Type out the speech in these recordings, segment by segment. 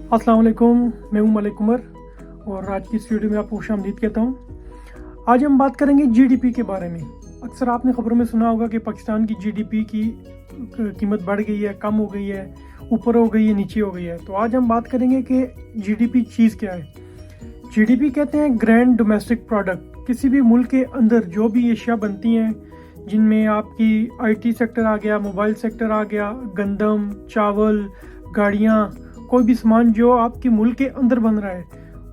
अस्सलाम वालेकुम, मैं हूं मलिक उमर और आज की इस वीडियो में आपको खुशामदीद कहता हूं। आज हम बात करेंगे जीडीपी के बारे में। अक्सर आपने खबरों में सुना होगा कि पाकिस्तान की जीडीपी की कीमत बढ़ गई है, कम हो गई है, ऊपर हो गई है, नीचे हो गई है। तो आज हम बात करेंगे कि जीडीपी चीज़ क्या है। जीडीपी कहते हैं ग्रैंड डोमेस्टिक प्रोडक्ट। किसी भी मुल्क के अंदर जो भी एशिया बनती हैं, जिनमें आपकी आईटी सेक्टर आ गया, मोबाइल सेक्टर आ गया, गंदम, चावल, गाड़ियाँ, कोई भी सामान जो आपके मुल्क के अंदर बन रहा है,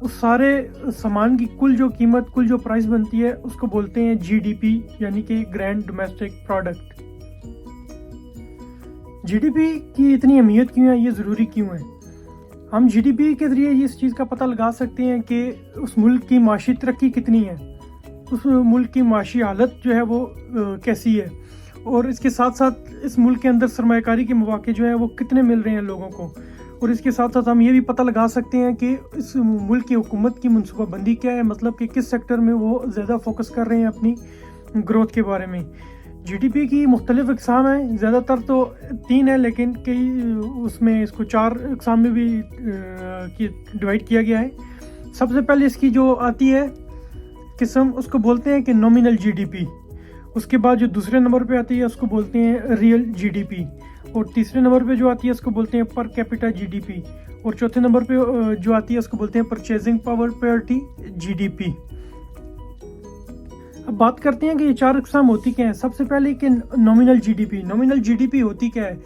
उस सारे सामान की कुल जो कीमत, कुल जो प्राइस बनती है, उसको बोलते हैं जीडीपी, यानी कि ग्रैंड डोमेस्टिक प्रोडक्ट। जीडीपी की इतनी अहमियत क्यों है, ये ज़रूरी क्यों है? हम जीडीपी के ज़रिए इस चीज़ का पता लगा सकते हैं कि उस मुल्क की माशी तरक्की कितनी है, उस मुल्क की माशी हालत जो है वो कैसी है, और इसके साथ साथ इस मुल्क के अंदर सरमायाकारी के मौके जो है वो कितने मिल रहे हैं लोगों को। और इसके साथ साथ हम ये भी पता लगा सकते हैं कि इस मुल्क की हुकूमत की मनसूबाबंदी क्या है, मतलब कि किस सेक्टर में वो ज़्यादा फोकस कर रहे हैं अपनी ग्रोथ के बारे में। जीडीपी की मुख्तलिफ इकसाम हैं, ज़्यादातर तो 3 है, लेकिन कई उसमें इसको 4 इकसाम में भी डिवाइड किया गया है। सबसे पहले इसकी जो आती है किस्म, उसको बोलते हैं कि नॉमिनल जीडीपी। उसके बाद जो दूसरे नंबर पे आती है उसको बोलते हैं रियल जीडीपी, और तीसरे नंबर पे जो आती है उसको बोलते हैं पर कैपिटा जीडीपी, और चौथे नंबर पे जो आती है उसको बोलते हैं परचेजिंग पावर पैरिटी जीडीपी। अब बात करते हैं कि ये 4 इकसाम होती क्या है। सबसे पहले कि नॉमिनल जीडीपी। नॉमिनल जीडीपी होती क्या है?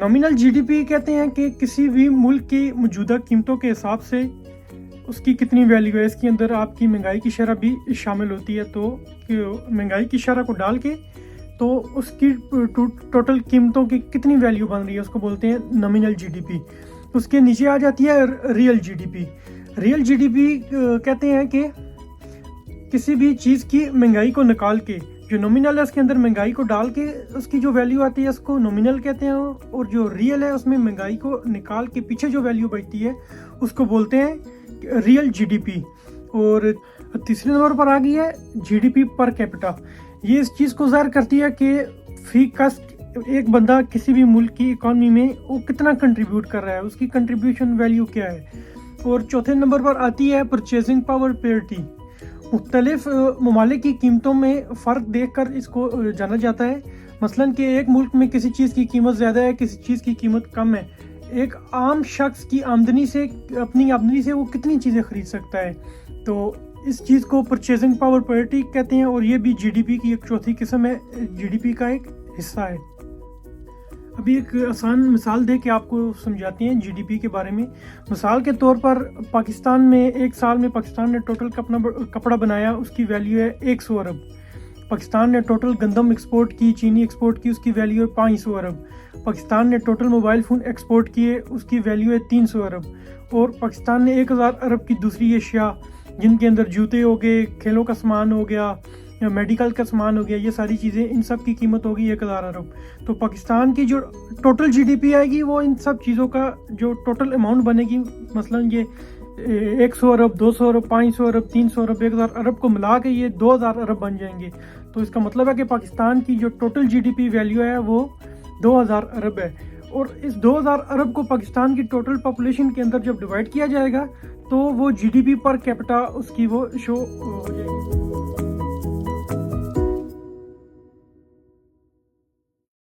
नॉमिनल जीडीपी कहते हैं कि किसी भी मुल्क की मौजूदा कीमतों के हिसाब से उसकी कितनी वैल्यू है। इसके अंदर आपकी महंगाई की शरह भी शामिल होती है, तो महंगाई की शरह को डाल के तो उसकी टोटल कीमतों की कितनी वैल्यू बन रही है उसको बोलते हैं नॉमिनल जीडीपी। उसके नीचे आ जाती है रियल जीडीपी। रियल जीडीपी कहते हैं कि किसी भी चीज़ की महंगाई को निकाल के, जो नॉमिनल है उसके अंदर महंगाई को डाल के उसकी जो वैल्यू आती है उसको नॉमिनल कहते हैं, और जो रियल है उसमें महंगाई को निकाल के पीछे जो वैल्यू बचती है उसको बोलते हैं रियल जीडीपी। और तीसरे नंबर पर आ गई है जीडीपी पर कैपिटा। ये इस चीज़ को ज़ाहिर करती है कि फी कास्ट एक बंदा किसी भी मुल्क की इकॉनमी में वो कितना कंट्रीब्यूट कर रहा है, उसकी कंट्रीब्यूशन वैल्यू क्या है। और चौथे नंबर पर आती है परचेजिंग पावर पैरिटी। मुख्तलिफ ममालिक की कीमतों में फ़र्क देखकर इसको जाना जाता है। मसलन कि एक मुल्क में किसी चीज़ की कीमत ज़्यादा है, किसी चीज़ की कीमत कम है। एक आम शख्स की आमदनी से, अपनी आमदनी से वो कितनी चीज़ें ख़रीद सकता है, तो इस चीज़ को परचेजिंग पावर पैरिटी कहते हैं, और ये भी जीडीपी की एक चौथी किस्म है, जीडीपी का एक हिस्सा है। अभी एक आसान मिसाल दे के आपको समझाते हैं जीडीपी के बारे में। मिसाल के तौर पर पाकिस्तान में एक साल में पाकिस्तान ने टोटल कपड़ा बनाया, उसकी वैल्यू है 100 अरब। पाकिस्तान ने टोटल गंदम एक्सपोर्ट की, चीनी एक्सपोर्ट की, उसकी वैल्यू है 500 अरब। पाकिस्तान ने टोटल मोबाइल फ़ोन एक्सपोर्ट किए, उसकी वैल्यू है 300 अरब। और पाकिस्तान ने 1000 अरब की दूसरी एशिया, जिनके अंदर जूते हो गए, खेलों का सामान हो गया, या मेडिकल का सामान हो गया, ये सारी चीज़ें, इन सब की कीमत होगी 1000 अरब। तो पाकिस्तान की जो टोटल जीडीपी आएगी वो इन सब चीज़ों का जो टोटल अमाउंट बनेगी, मसलन ये 100 अरब, 200 अरब, 500 अरब, 300 अरब, 1000 अरब को मिला के ये 2000 अरब बन जाएंगे। तो इसका मतलब है कि पाकिस्तान की जो टोटल जीडीपी वैल्यू है वो 2000 अरब है। और इस 2000 अरब को पाकिस्तान की टोटल पॉपुलेशन के अंदर जब डिवाइड किया जाएगा तो वो जीडीपी पर कैपिटा उसकी वो शो हो जाएगी।